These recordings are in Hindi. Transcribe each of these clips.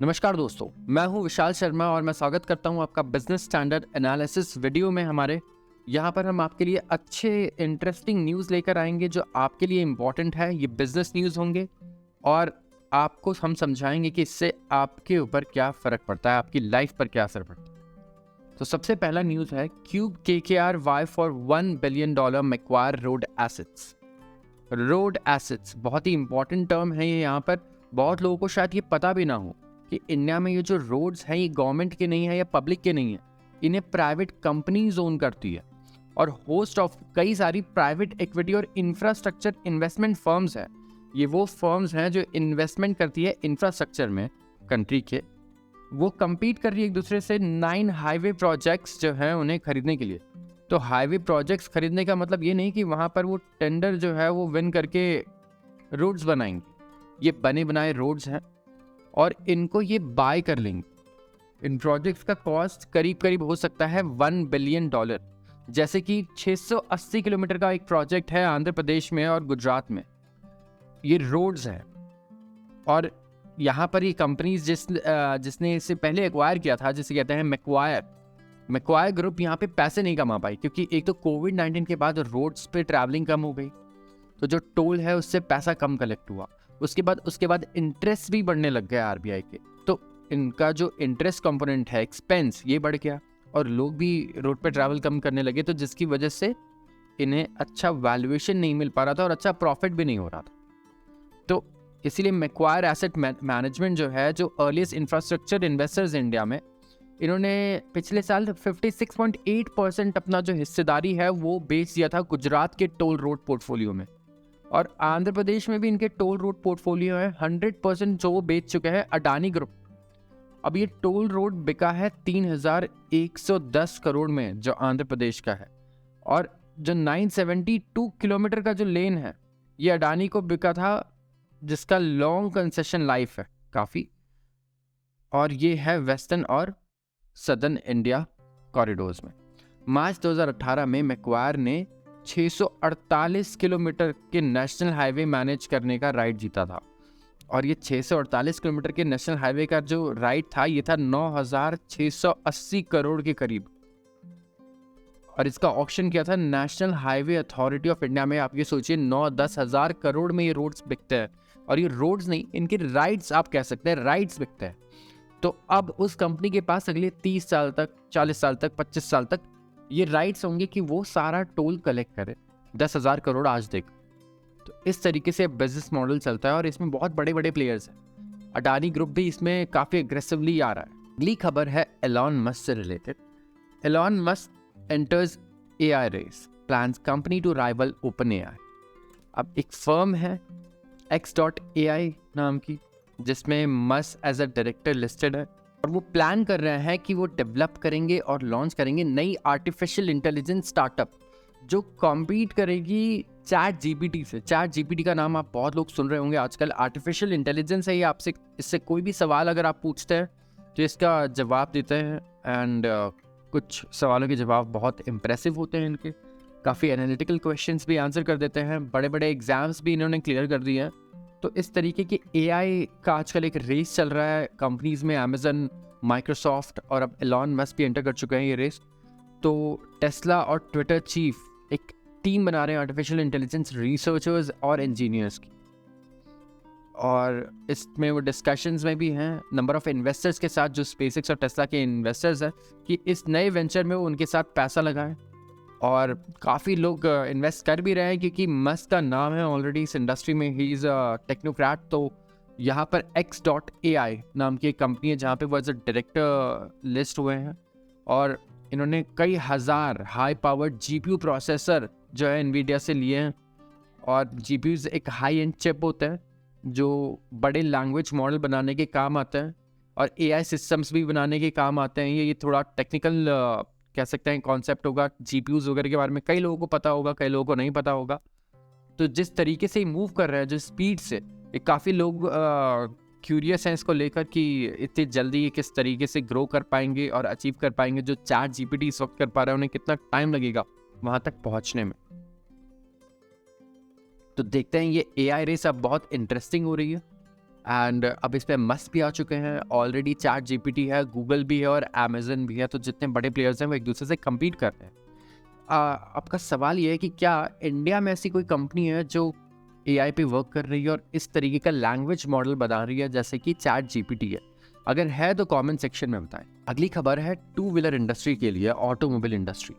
नमस्कार दोस्तों, मैं हूं विशाल शर्मा और मैं स्वागत करता हूं आपका बिजनेस स्टैंडर्ड एनालिसिस वीडियो में। हमारे यहां पर हम आपके लिए अच्छे इंटरेस्टिंग न्यूज़ लेकर आएंगे जो आपके लिए इम्पॉर्टेंट है। ये बिजनेस न्यूज़ होंगे और आपको हम समझाएंगे कि इससे आपके ऊपर क्या फ़र्क पड़ता है, आपकी लाइफ पर क्या असर पड़ता है। तो सबसे पहला न्यूज़ है cube KKR buy for $1 billion Macquarie road assets. Road assets बहुत ही इंपॉर्टेंट टर्म है ये। यहाँ पर बहुत लोगों को शायद ये पता भी ना हो कि इंडिया में ये जो रोड्स हैं ये गवर्नमेंट के नहीं है या पब्लिक के नहीं है, इन्हें प्राइवेट कंपनीज ओन करती है। और होस्ट ऑफ कई सारी प्राइवेट इक्विटी और इंफ्रास्ट्रक्चर इन्वेस्टमेंट फर्म्स हैं। ये वो फर्म्स हैं जो इन्वेस्टमेंट करती है इंफ्रास्ट्रक्चर में कंट्री के। वो compete कर रही है एक दूसरे से 9 हाईवे प्रोजेक्ट्स जो हैं उन्हें खरीदने के लिए। तो हाईवे प्रोजेक्ट्स खरीदने का मतलब ये नहीं कि वहाँ पर वो टेंडर जो है वो विन करके रोड्स बनाएंगे। ये बने बनाए रोड्स हैं और इनको ये बाय कर लेंगे। इन प्रोजेक्ट्स का कॉस्ट करीब करीब हो सकता है $1 बिलियन। जैसे कि 680 किलोमीटर का एक प्रोजेक्ट है आंध्र प्रदेश में और गुजरात में। ये रोड्स हैं और यहाँ पर ये कंपनीज जिसने इससे पहले एक्वायर किया था, जिसे कहते हैं मैक्वायर ग्रुप, यहाँ पे पैसे नहीं कमा पाई क्योंकि एक तो कोविड-19 के बाद रोड्स पे ट्रैवलिंग कम हो गई, तो जो टोल है उससे पैसा कम कलेक्ट हुआ। उसके बाद इंटरेस्ट भी बढ़ने लग गया आरबीआई के, तो इनका जो इंटरेस्ट कंपोनेंट है, एक्सपेंस, ये बढ़ गया और लोग भी रोड पे ट्रैवल कम करने लगे, तो जिसकी वजह से इन्हें अच्छा वैल्यूएशन नहीं मिल पा रहा था और अच्छा प्रॉफिट भी नहीं हो रहा था। तो इसीलिए मैक्वायर एसेट मैनेजमेंट जो है, जो अर्लीस्ट इंफ्रास्ट्रक्चर इन्वेस्टर्स इंडिया में, इन्होंने पिछले साल 56.8% अपना जो हिस्सेदारी है वो बेच दिया था गुजरात के टोल रोड पोर्टफोलियो में। और आंध्र प्रदेश में भी इनके टोल रोड पोर्टफोलियो है 100% जो वो बेच चुके हैं अडानी ग्रुप। अब ये टोल रोड बिका है 3,110 करोड़ में जो आंध्र प्रदेश का है, और जो 972 किलोमीटर का जो लेन है ये अडानी को बिका था, जिसका लॉन्ग कंसेशन लाइफ है काफ़ी, और ये है वेस्टर्न और सदर्न इंडिया कॉरिडोर्स में। मार्च 2018 में मैक्वायर ने 648 किलोमीटर के नेशनल हाईवे मैनेज करने का राइट जीता था, और ये 648 किलोमीटर के नेशनल हाईवे का जो राइट था ये था 9,680 करोड़ के करीब, और इसका ऑक्शन किया था national highway authority of India में। आप ये सोचिए 9-10 हज़ार करोड़ में ये रोड्स बिकते हैं, और ये रोड्स नहीं, इनके राइट्स आप कह सकते हैं, राइट्स बिकते हैं। तो अब उस कंपनी के पास अगले 30 साल तक, 40 साल तक, 25 साल तक ये राइट्स होंगे कि वो सारा टोल कलेक्ट करे, 10,000 करोड़ आज देख। तो इस तरीके से बिजनेस मॉडल चलता है और इसमें बहुत बड़े बड़े प्लेयर्स हैं। अडानी ग्रुप भी इसमें काफ़ी एग्रेसिवली आ रहा है। अगली खबर है एलॉन मस्क से related. Elon Musk enters AI race, plans company to rival OpenAI। अब एक फर्म है X.AI नाम की, जिसमें Musk as a director listed है, और वो प्लान कर रहे हैं कि वो डेवलप करेंगे और लॉन्च करेंगे नई आर्टिफिशियल इंटेलिजेंस स्टार्टअप जो कॉम्पीट करेगी चैट जीपीटी से। चैट जीपीटी का नाम आप बहुत लोग सुन रहे होंगे आजकल। आर्टिफिशियल इंटेलिजेंस है ये। आपसे इससे कोई भी सवाल अगर आप पूछते हैं तो इसका जवाब देते हैं, एंड कुछ सवालों के जवाब बहुत इम्प्रेसिव होते हैं इनके। काफ़ी एनालिटिकल क्वेश्चंस भी आंसर कर देते हैं, बड़े बड़े एग्जाम्स भी इन्होंने क्लियर कर दिए हैं। तो इस तरीके की AI का आजकल एक रेस चल रहा है कंपनीज में। अमेजन, माइक्रोसॉफ्ट और अब एलॉन मस्क भी एंटर कर चुके हैं ये रेस। तो टेस्ला और ट्विटर चीफ एक टीम बना रहे हैं आर्टिफिशियल इंटेलिजेंस रिसर्चर्स और इंजीनियर्स की, और इसमें वो डिस्कशंस में भी हैं नंबर ऑफ इन्वेस्टर्स के साथ, जो स्पेसएक्स और टेस्ला के इन्वेस्टर्स हैं, कि इस नए वेंचर में वो उनके साथ पैसा लगाएं। और काफ़ी लोग इन्वेस्ट कर भी रहे हैं क्योंकि मस्क का नाम है ऑलरेडी इस इंडस्ट्री में, ही इज़ अ टेक्नोक्रेट। तो यहाँ पर X.AI नाम की एक कंपनी है जहाँ पे वो एज अ डायरेक्टर लिस्ट हुए हैं, और इन्होंने कई हज़ार हाई पावर्ड GPU प्रोसेसर जो है NVIDIA से लिए हैं। और GPUs एक हाई एंड चिप होते हैं जो बड़े लैंग्वेज मॉडल बनाने के काम आते हैं और AI सिस्टम्स भी बनाने के काम आते हैं। ये थोड़ा टेक्निकल कह सकते हैं कॉन्सेप्ट होगा। GPUs वगैरह के बारे में कई लोगों को पता होगा, कई लोगों को नहीं पता होगा। तो जिस तरीके से मूव कर रहा है, जो स्पीड से, काफ़ी लोग क्यूरियस हैं इसको लेकर कि इतनी जल्दी ये किस तरीके से ग्रो कर पाएंगे और अचीव कर पाएंगे। जो चैट जीपीटी इस वक्त कर पा रहे हैं, उन्हें कितना टाइम लगेगा वहाँ तक पहुँचने में। तो देखते हैं, ये AI रेस अब बहुत इंटरेस्टिंग हो रही है। एंड अब इस पे मस्त भी आ चुके हैं ऑलरेडी। चैट जीपीटी है, गूगल भी है और अमेजन भी है, तो जितने बड़े प्लेयर्स हैं वो एक दूसरे से कम्पीट कर रहे हैं। आपका सवाल ये है कि क्या इंडिया में ऐसी कोई कंपनी है जो एआई पे वर्क कर रही है और इस तरीके का लैंग्वेज मॉडल बना रही है जैसे कि चैट जीपीटी है? अगर है तो कमेंट सेक्शन में बताएं। अगली खबर है टू व्हीलर इंडस्ट्री के लिए, ऑटोमोबाइल इंडस्ट्री।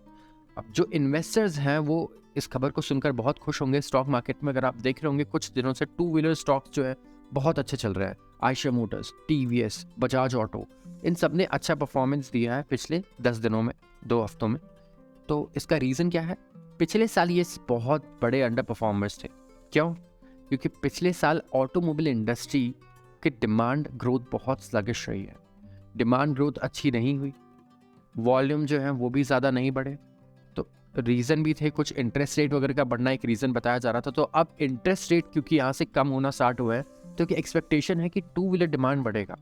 अब जो इन्वेस्टर्स हैं वो इस खबर को सुनकर बहुत खुश होंगे। स्टॉक मार्केट में अगर आप देख रहे होंगे कुछ दिनों से टू व्हीलर स्टॉक्स जो है बहुत अच्छे चल रहे हैं। Eicher motors, TVS, Bajaj auto, इन सब ने अच्छा परफॉर्मेंस दिया है पिछले 10 दिनों में, 2 हफ्तों में। तो इसका रीज़न क्या है? पिछले साल ये बहुत बड़े अंडर परफॉर्मर्स थे। क्यों? क्योंकि पिछले साल ऑटोमोबाइल इंडस्ट्री की डिमांड ग्रोथ बहुत स्लगिश रही है। डिमांड ग्रोथ अच्छी नहीं हुई, वॉल्यूम जो है वो भी ज़्यादा नहीं बढ़े। तो रीज़न भी थे, कुछ इंटरेस्ट रेट वगैरह का बढ़ना एक रीज़न बताया जा रहा था। तो अब इंटरेस्ट रेट क्योंकि यहाँ से कम होना स्टार्ट हुआ है, तो कि एक्सपेक्टेशन है कि टू व्हीलर डिमांड बढ़ेगा।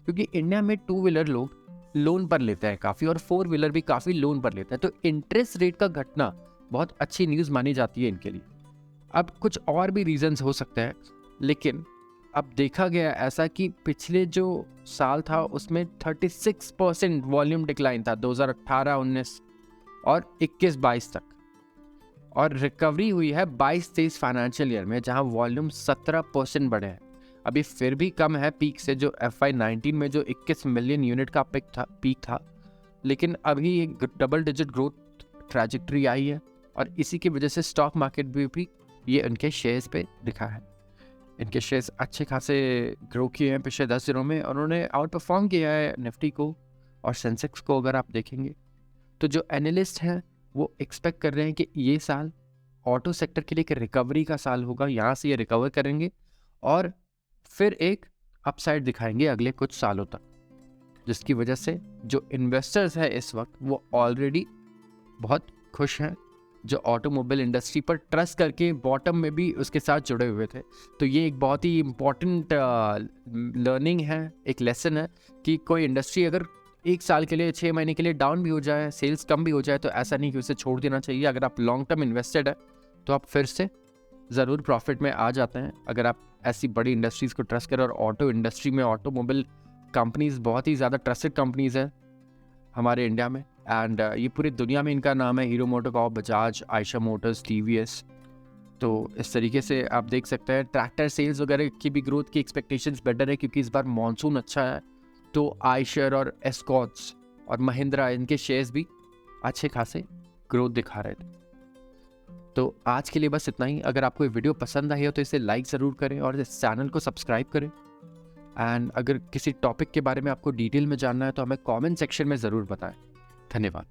क्योंकि इंडिया में टू व्हीलर लोग लोन पर लेते हैं काफ़ी, और 4 व्हीलर भी काफ़ी लोन पर लेते हैं। तो इंटरेस्ट रेट का घटना बहुत अच्छी न्यूज़ मानी जाती है इनके लिए। अब कुछ और भी रीजंस हो सकते हैं, लेकिन अब देखा गया ऐसा कि पिछले जो साल था उसमें 36% वॉल्यूम डिक्लाइन था 2018-19 और 21-22 तक, और रिकवरी हुई है 22-23 फाइनेंशियल ईयर में जहां वॉल्यूम 17% बढ़े हैं। अभी फिर भी कम है पीक से, जो FY19 में जो 21 मिलियन यूनिट का पीक था, लेकिन अभी एक डबल डिजिट ग्रोथ ट्रैजेक्टरी आई है, और इसी की वजह से स्टॉक मार्केट भी ये उनके शेयर्स पे दिखा है। इनके शेयर्स अच्छे खासे ग्रो किए हैं पिछले 10 दिनों में, और उन्होंने आउट परफॉर्म किया है निफ्टी को और सेंसेक्स को। अगर आप देखेंगे तो जो एनालिस्ट हैं वो एक्सपेक्ट कर रहे हैं कि ये साल ऑटो सेक्टर के लिए एक रिकवरी का साल होगा। यहाँ से ये रिकवर करेंगे और फिर एक अपसाइड दिखाएंगे अगले कुछ सालों तक, जिसकी वजह से जो इन्वेस्टर्स हैं इस वक्त वो ऑलरेडी बहुत खुश हैं, जो ऑटोमोबाइल इंडस्ट्री पर ट्रस्ट करके बॉटम में भी उसके साथ जुड़े हुए थे। तो ये एक बहुत ही इम्पॉर्टेंट लर्निंग है, एक लेसन है कि कोई इंडस्ट्री अगर 1 साल के लिए, 6 महीने के लिए डाउन भी हो जाए, सेल्स कम भी हो जाए, तो ऐसा नहीं कि उसे छोड़ देना चाहिए। अगर आप लॉन्ग टर्म इन्वेस्टेड है तो आप फिर से ज़रूर प्रॉफिट में आ जाते हैं, अगर आप ऐसी बड़ी इंडस्ट्रीज़ को ट्रस्ट करें। और ऑटो इंडस्ट्री में ऑटोमोबाइल कंपनीज़ बहुत ही ज़्यादा ट्रस्टेड कंपनीज़ हैं हमारे इंडिया में, एंड ये पूरी दुनिया में इनका नाम है। Hero MotoCorp, Bajaj, Eicher motors, TVS. तो इस तरीके से आप देख सकते हैं ट्रैक्टर सेल्स वगैरह की भी ग्रोथ की एक्सपेक्टेशंस बेटर है, क्योंकि इस बार मॉनसून अच्छा है। तो आयशर और एस्कॉट्स और महिंद्रा, इनके शेयर्स भी अच्छे खासे ग्रोथ दिखा रहे थे। तो आज के लिए बस इतना ही। अगर आपको ये वीडियो पसंद आई हो तो इसे लाइक ज़रूर करें और इस चैनल को सब्सक्राइब करें। एंड अगर किसी टॉपिक के बारे में आपको डिटेल में जानना है तो हमें कमेंट सेक्शन में ज़रूर बताएं। धन्यवाद।